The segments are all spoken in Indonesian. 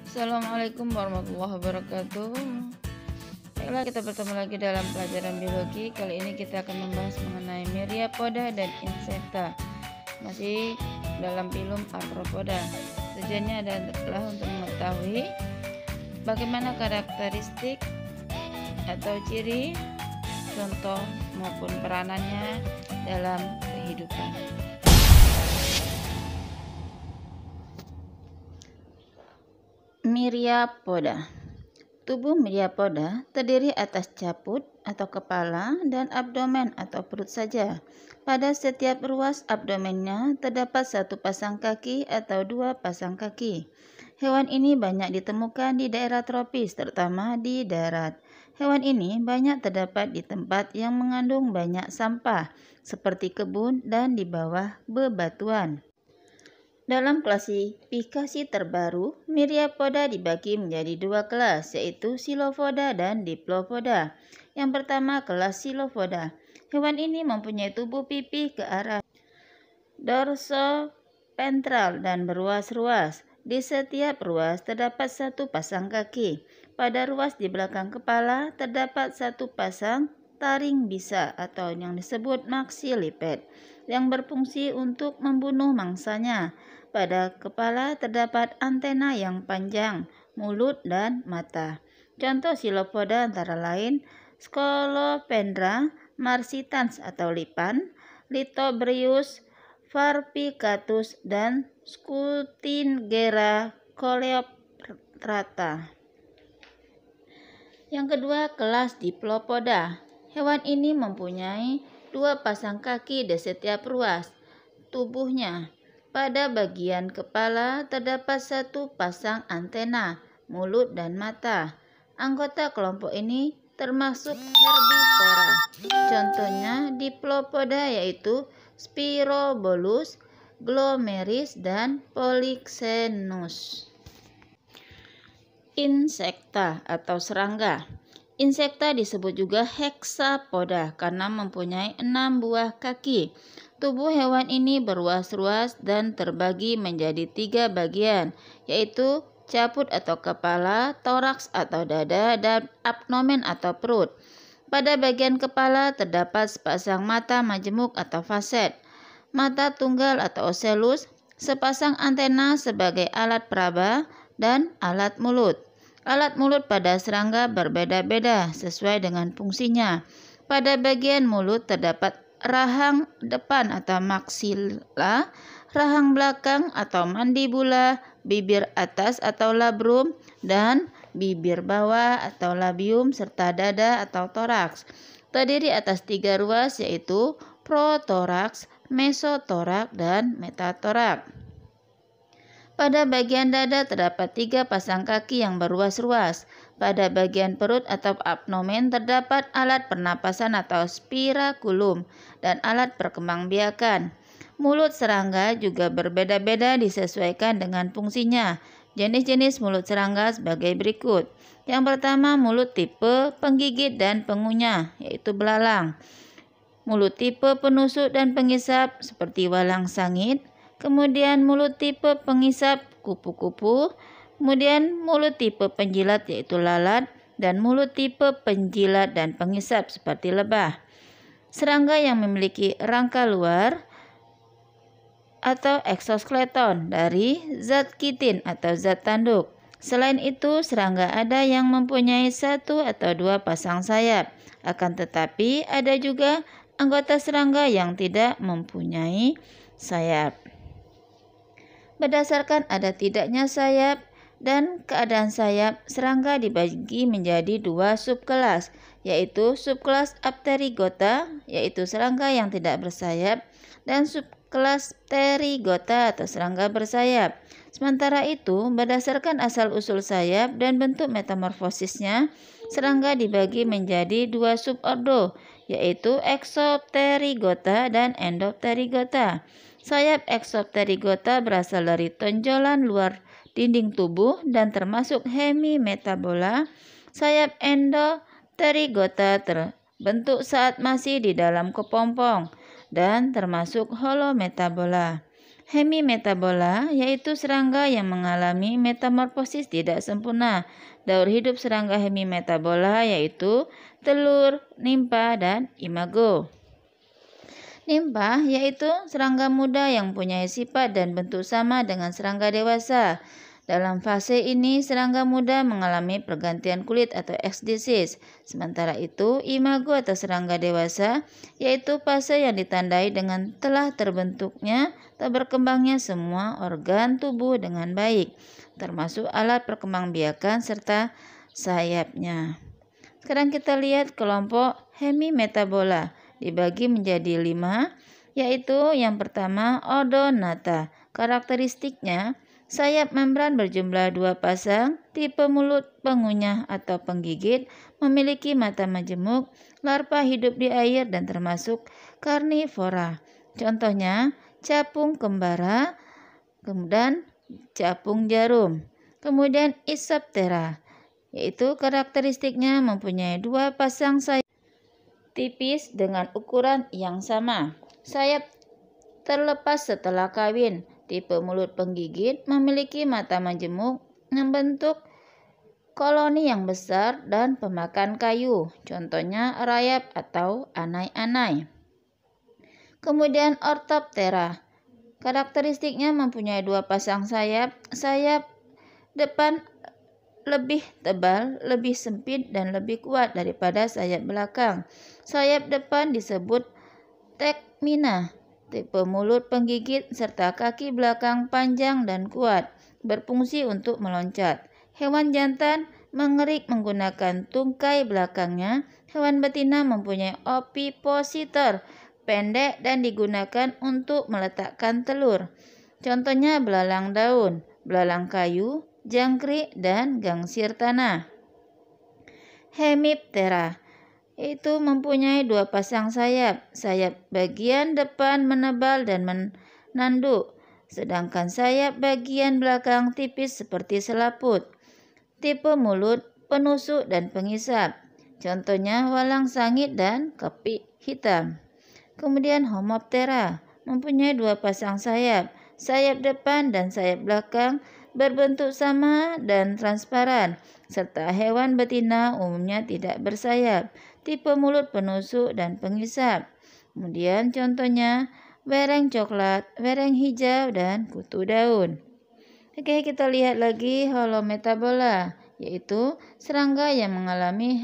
Assalamualaikum warahmatullahi wabarakatuh. Baiklah, kita bertemu lagi dalam pelajaran biologi. Kali ini kita akan membahas mengenai Myriapoda dan Insekta, masih dalam filum Arthropoda. Tujuannya adalah untuk mengetahui bagaimana karakteristik atau ciri, contoh maupun peranannya dalam kehidupan. Myriapoda. Tubuh Myriapoda terdiri atas caput atau kepala dan abdomen atau perut saja. Pada setiap ruas abdomennya terdapat satu pasang kaki atau dua pasang kaki. Hewan ini banyak ditemukan di daerah tropis, terutama di darat. Hewan ini banyak terdapat di tempat yang mengandung banyak sampah, seperti kebun dan di bawah bebatuan. Dalam klasifikasi terbaru, Myriapoda dibagi menjadi dua kelas, yaitu Xylopoda dan Diplopoda. Yang pertama, kelas Xylopoda. Hewan ini mempunyai tubuh pipih ke arah dorsoventral dan beruas-ruas. Di setiap ruas terdapat satu pasang kaki. Pada ruas di belakang kepala terdapat satu pasang taring bisa atau yang disebut maxilliped yang berfungsi untuk membunuh mangsanya. Pada kepala terdapat antena yang panjang, mulut, dan mata. Contoh Xylopoda antara lain Scolopendra marcitans atau lipan, Lithobrius varpicatus, dan Scutingera coleoptrata. Yang kedua, kelas Diplopoda. Hewan ini mempunyai dua pasang kaki di setiap ruas tubuhnya. Pada bagian kepala terdapat satu pasang antena, mulut, dan mata. Anggota kelompok ini termasuk herbivora. Contohnya Diplopoda yaitu Spirobolus, Glomeris, dan Polyxenus. Insekta atau serangga. Insekta disebut juga hexapoda karena mempunyai 6 buah kaki. Tubuh hewan ini beruas-ruas dan terbagi menjadi 3 bagian, yaitu caput atau kepala, toraks atau dada, dan abdomen atau perut. Pada bagian kepala terdapat sepasang mata majemuk atau faset, mata tunggal atau ocellus, sepasang antena sebagai alat peraba, dan alat mulut. Alat mulut pada serangga berbeda-beda sesuai dengan fungsinya. Pada bagian mulut terdapat rahang depan atau maxilla, rahang belakang atau mandibula, bibir atas atau labrum, dan bibir bawah atau labium, serta dada atau toraks. Terdiri atas 3 ruas yaitu protoraks, mesotoraks, dan metatoraks. Pada bagian dada terdapat 3 pasang kaki yang beruas-ruas. Pada bagian perut atau abdomen terdapat alat pernapasan atau spiraculum dan alat perkembangbiakan. Mulut serangga juga berbeda-beda disesuaikan dengan fungsinya. Jenis-jenis mulut serangga sebagai berikut. Yang pertama, mulut tipe penggigit dan pengunyah, yaitu belalang. Mulut tipe penusuk dan pengisap seperti walang sangit. Kemudian mulut tipe pengisap kupu-kupu, kemudian mulut tipe penjilat yaitu lalat, dan mulut tipe penjilat dan pengisap seperti lebah. Serangga yang memiliki rangka luar atau exoskeleton dari zat kitin atau zat tanduk. Selain itu, serangga ada yang mempunyai 1 atau 2 pasang sayap. Akan tetapi ada juga anggota serangga yang tidak mempunyai sayap. Berdasarkan ada tidaknya sayap dan keadaan sayap, serangga dibagi menjadi 2 subkelas, yaitu subkelas Apterygota, yaitu serangga yang tidak bersayap, dan subkelas Pterygota atau serangga bersayap. Sementara itu, berdasarkan asal-usul sayap dan bentuk metamorfosisnya, serangga dibagi menjadi 2 subordo, yaitu Exopterygota dan Endopterygota. Sayap Exopterygota berasal dari tonjolan luar dinding tubuh dan termasuk hemimetabola. Sayap Endopterygota terbentuk saat masih di dalam kepompong dan termasuk holometabola. Hemimetabola yaitu serangga yang mengalami metamorfosis tidak sempurna. Daur hidup serangga hemimetabola yaitu telur, nimpa, dan imago. Nimpa yaitu serangga muda yang punya sifat dan bentuk sama dengan serangga dewasa. Dalam fase ini, serangga muda mengalami pergantian kulit atau ekdisis. Sementara itu, imago atau serangga dewasa yaitu fase yang ditandai dengan telah terbentuknya atau berkembangnya semua organ tubuh dengan baik, termasuk alat perkembangbiakan serta sayapnya. Sekarang kita lihat kelompok hemimetabola dibagi menjadi 5, yaitu yang pertama odonata. Karakteristiknya, sayap membran berjumlah 2 pasang, tipe mulut pengunyah atau penggigit, memiliki mata majemuk, larva hidup di air dan termasuk karnivora. Contohnya, capung kembara, kemudian capung jarum. Kemudian Isoptera, yaitu karakteristiknya mempunyai 2 pasang sayap tipis dengan ukuran yang sama. Sayap terlepas setelah kawin. Tipe mulut penggigit memiliki mata majemuk, membentuk koloni yang besar dan pemakan kayu. Contohnya rayap atau anai-anai. Kemudian Orthoptera. Karakteristiknya mempunyai 2 pasang sayap. Sayap depan lebih tebal, lebih sempit, dan lebih kuat daripada sayap belakang. Sayap depan disebut tekmina. Tipe mulut penggigit serta kaki belakang panjang dan kuat, berfungsi untuk meloncat. Hewan jantan mengerik menggunakan tungkai belakangnya. Hewan betina mempunyai ovipositor pendek dan digunakan untuk meletakkan telur. Contohnya belalang daun, belalang kayu, jangkrik, dan gangsir tanah. Hemiptera itu mempunyai 2 pasang sayap. Sayap bagian depan menebal dan menanduk, sedangkan sayap bagian belakang tipis seperti selaput. Tipe mulut penusuk dan pengisap. Contohnya walang sangit dan kepik hitam. Kemudian Homoptera mempunyai 2 pasang sayap. Sayap depan dan sayap belakang berbentuk sama dan transparan, serta hewan betina umumnya tidak bersayap. Tipe mulut penusuk dan pengisap. Kemudian contohnya wereng coklat, wereng hijau, dan kutu daun. Oke, kita lihat lagi Holometabola, yaitu serangga yang mengalami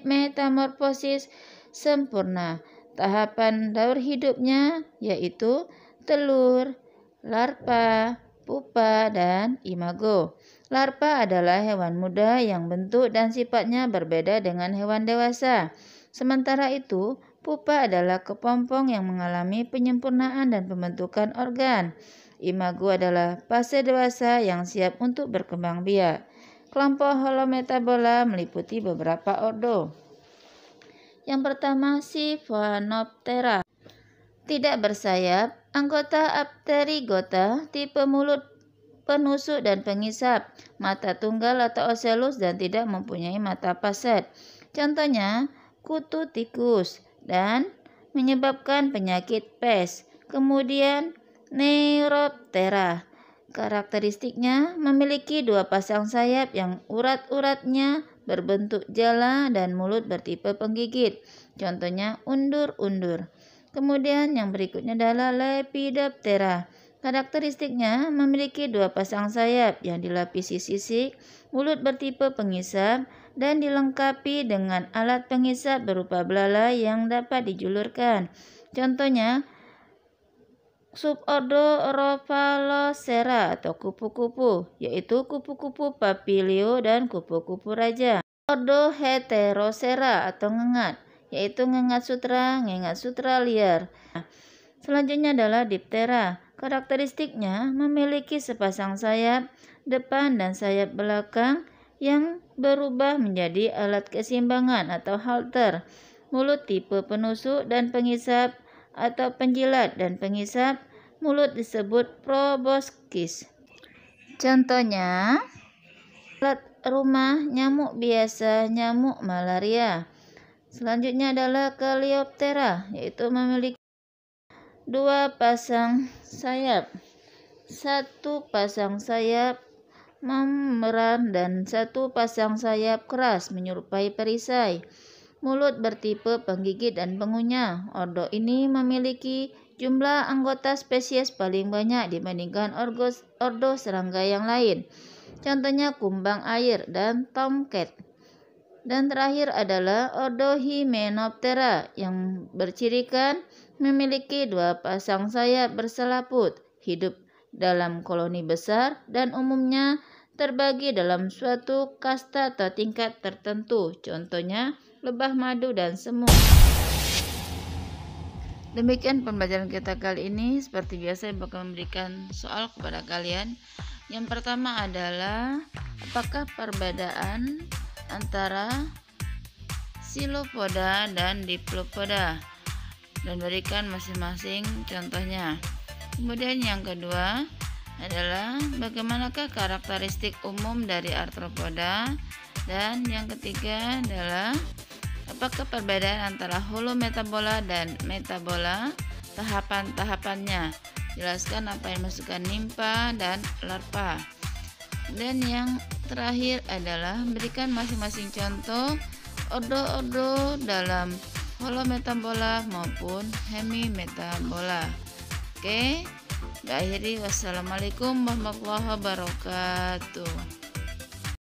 metamorfosis sempurna. Tahapan daur hidupnya yaitu telur, larva, pupa, dan imago. Larva adalah hewan muda yang bentuk dan sifatnya berbeda dengan hewan dewasa. Sementara itu, pupa adalah kepompong yang mengalami penyempurnaan dan pembentukan organ. Imago adalah fase dewasa yang siap untuk berkembang biak. Kelompok Holometabola meliputi beberapa ordo. Yang pertama, Siphoanoptera. Tidak bersayap, anggota Apterygota, tipe mulut penusuk dan pengisap, mata tunggal atau ocelus dan tidak mempunyai mata paset. Contohnya kutu tikus dan menyebabkan penyakit pes. Kemudian Neuroptera. Karakteristiknya memiliki 2 pasang sayap yang urat-uratnya berbentuk jala dan mulut bertipe penggigit. Contohnya undur-undur. Kemudian yang berikutnya adalah Lepidoptera. Karakteristiknya memiliki 2 pasang sayap yang dilapisi sisik, mulut bertipe pengisap, dan dilengkapi dengan alat pengisap berupa belalai yang dapat dijulurkan. Contohnya subordo Rhopalocera atau kupu-kupu, yaitu kupu-kupu papilio dan kupu-kupu raja. Ordo Heterocera atau ngengat, yaitu ngengat sutra liar. Selanjutnya adalah Diptera. Karakteristiknya memiliki sepasang sayap depan dan sayap belakang yang berubah menjadi alat keseimbangan atau halter. Mulut tipe penusuk dan pengisap atau penjilat dan pengisap. Mulut disebut proboscis. Contohnya alat rumah, nyamuk biasa, nyamuk malaria. Selanjutnya adalah Coleoptera, yaitu memiliki 2 pasang sayap. Satu pasang sayap memeran dan satu pasang sayap keras menyerupai perisai. Mulut bertipe penggigit dan pengunyah. Ordo ini memiliki jumlah anggota spesies paling banyak dibandingkan ordo serangga yang lain. Contohnya kumbang air dan tomcat. Dan terakhir adalah ordo Hymenoptera yang bercirikan memiliki 2 pasang sayap berselaput, hidup dalam koloni besar dan umumnya terbagi dalam suatu kasta atau tingkat tertentu, contohnya lebah madu dan semut. Demikian pembelajaran kita kali ini. Seperti biasa saya bakal memberikan soal kepada kalian. Yang pertama adalah apakah perbedaan antara Xylopoda dan Diplopoda, dan berikan masing-masing contohnya. Kemudian yang kedua adalah bagaimanakah karakteristik umum dari arthropoda, dan yang ketiga adalah apakah perbedaan antara holometabola dan metabola, tahapan-tahapannya. Jelaskan apa yang dimasukkan nimfa dan larva. Dan yang terakhir adalah berikan masing-masing contoh ordo-ordo dalam holometabola maupun hemimetabola. Oke, akhiri wassalamualaikum warahmatullahi wabarakatuh.